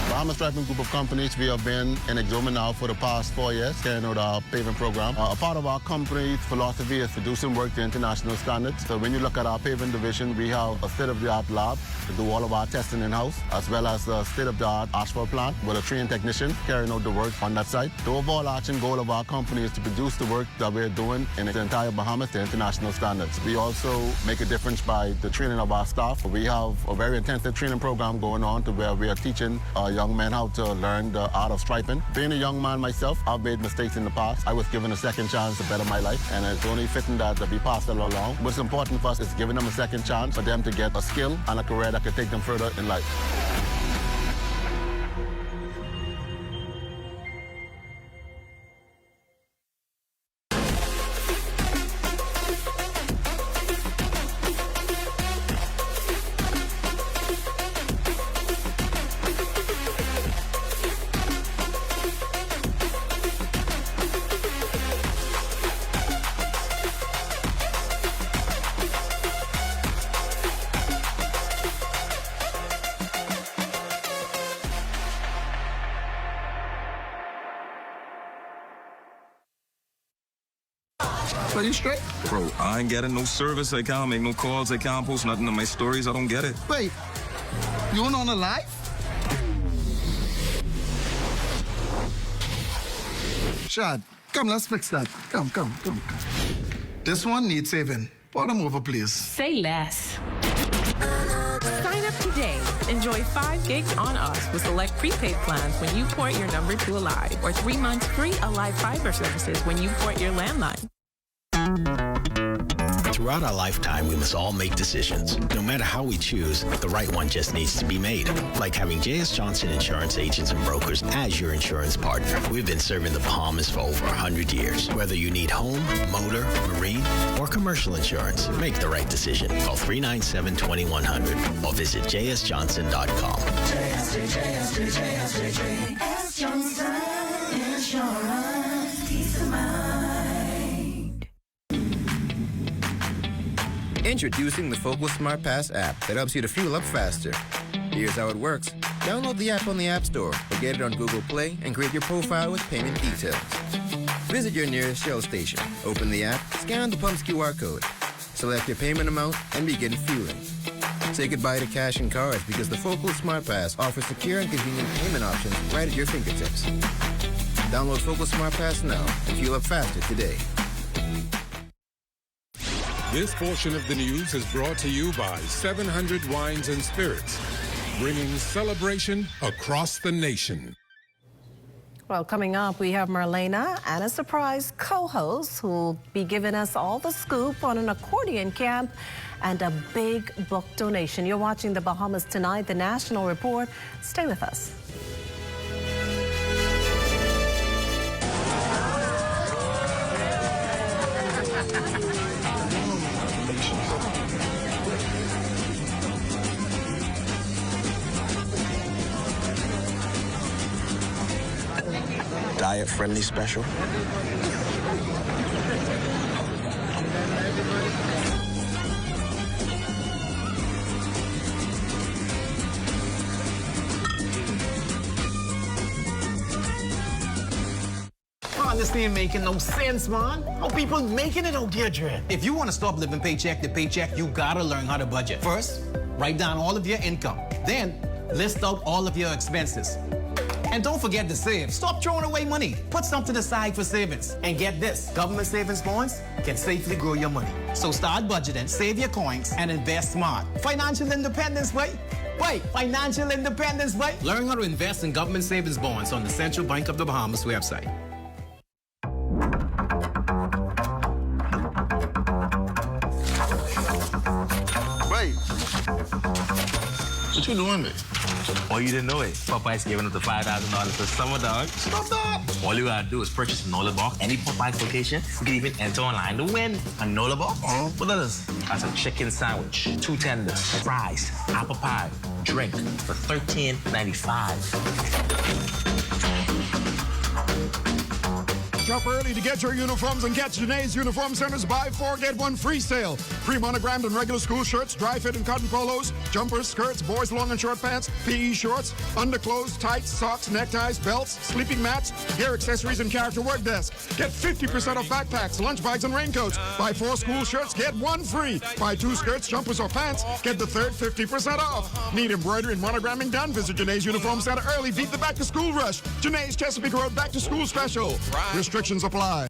Bahamas Striping Group of Companies, we have been in Exuma now for the past 4 years, carrying out our paving program. A part of our company's philosophy is producing work to international standards. So when you look at our paving division, we have a state-of-the-art lab to do all of our testing in-house, as well as a state-of-the-art asphalt plant with a trained technician carrying out the work on that site. The overarching goal of our company is to produce the work that we're doing in the entire Bahamas to international standards. We also make a difference by the training of our staff. We have a very intensive training program going on to where we are teaching young men how to learn the art of striping. Being a young man myself, I've made mistakes in the past. I was given a second chance to better my life, and it's only fitting that we pass that along. What's important for us is giving them a second chance for them to get a skill and a career that could take them further in life.
Are you straight? Bro, I ain't getting no service. I can't make no calls. I can't post nothing on my stories. I don't get it.
Wait, you on the live? Shad, come, let's fix that. Come. This one needs saving. Pour them over, please.
Say less. Sign up today. Enjoy 5 gigs on us with select prepaid plans when you port your number to Alive, or 3 months free Alive fiber services when you port your landline.
Throughout our lifetime, we must all make decisions. No matter how we choose, the right one just needs to be made. Like having J.S. Johnson Insurance Agents and Brokers as your insurance partner. We've been serving the Bahamas for over 100 years. Whether you need home, motor, marine, or commercial insurance, make the right decision. Call 397-2100 or visit jsjohnson.com.
JS Johnson Insurance. Peace of mind.
Introducing the Focal Smart Pass app that helps you to fuel up faster. Here's how it works. Download the app on the App Store or get it on Google Play and create your profile with payment details. Visit your nearest Shell station. Open the app, scan the pump's QR code, select your payment amount, and begin fueling. Say goodbye to cash and cards because the Focal Smart Pass offers secure and convenient payment options right at your fingertips. Download Focal Smart Pass now and fuel up faster today.
This portion of the news is brought to you by 700 Wines and Spirits, bringing celebration across the nation.
Well, coming up, we have Marlena and a surprise co-host who'll be giving us all the scoop on an accordion camp and a big book donation. You're watching the Bahamas Tonight, the National Report. Stay with us.
Diet-friendly special.
Man, this ain't making no sense, man. How people making it out here, Dre?
If you want to stop living paycheck to paycheck, you gotta learn how to budget. First, write down all of your income. Then, list out all of your expenses. And don't forget to save. Stop throwing away money. Put something aside for savings. And get this, government savings bonds can safely grow your money. So start budgeting, save your coins, and invest smart. Financial independence, wait. Financial independence, wait. Learn how to invest in government savings bonds on the Central Bank of the Bahamas website.
Wait. What you doing, man?
Oh, you didn't know it? Popeye's giving up the $5,000 for summer, dog.
Stop that!
All you gotta do is purchase a NOLA box, any Popeye's location. You can even enter online to win a NOLA box. What that is? That's a chicken sandwich, 2 tenders, fries, apple pie, drink for $13.95.
Shop early to get your uniforms and catch Janae's Uniform Center's buy 4, get 1 free sale. Pre-monogrammed and regular school shirts, dry fit and cotton polos, jumpers, skirts, boys' long and short pants, PE shorts, underclothes, tights, socks, neckties, belts, sleeping mats, gear accessories, and character work desk. Get 50% off backpacks, lunch bags, and raincoats. Buy 4 school shirts, get 1 free. Buy 2 skirts, jumpers, or pants, get the third 50% off. Need embroidery and monogramming done? Visit Janae's Uniform Center early. Beat the back-to-school rush. Janae's Chesapeake Road back-to-school special. Restrictions apply.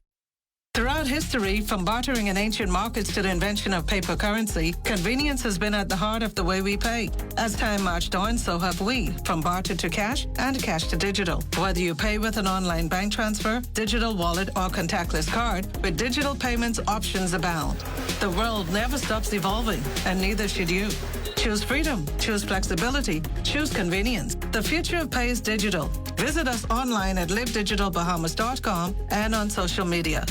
Throughout history, from bartering in ancient markets to the invention of paper currency, convenience has been at the heart of the way we pay. As time marched on, so have we, from barter to cash and cash to digital. Whether you pay with an online bank transfer, digital wallet, or contactless card, with digital payments, options abound. The world never stops evolving, and neither should you. Choose freedom, choose flexibility, choose convenience. The future of pay is digital. Visit us online at livedigitalbahamas.com and on social media.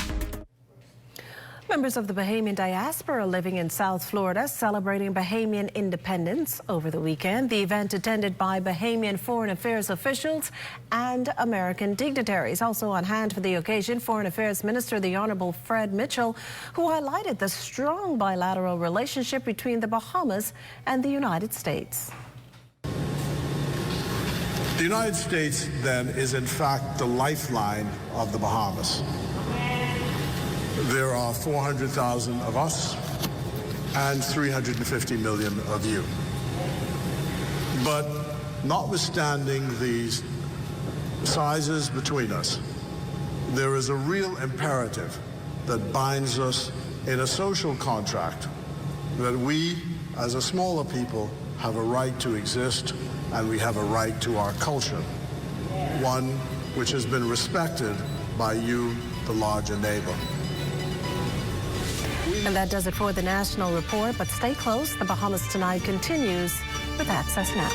Members of the Bahamian diaspora living in South Florida celebrating Bahamian independence over the weekend. The event attended by Bahamian foreign affairs officials and American dignitaries. Also on hand for the occasion, Foreign Affairs Minister, the Honorable Fred Mitchell, who highlighted the strong bilateral relationship between the Bahamas and the United States.
The United States, then, is in fact the lifeline of the Bahamas. There are 400,000 of us and 350 million of you. But notwithstanding these sizes between us, there is a real imperative that binds us in a social contract that we, as a smaller people, have a right to exist and we have a right to our culture, one which has been respected by you, the larger neighbor.
And that does it for the National Report, but stay close. The Bahamas Tonight continues with Access Now.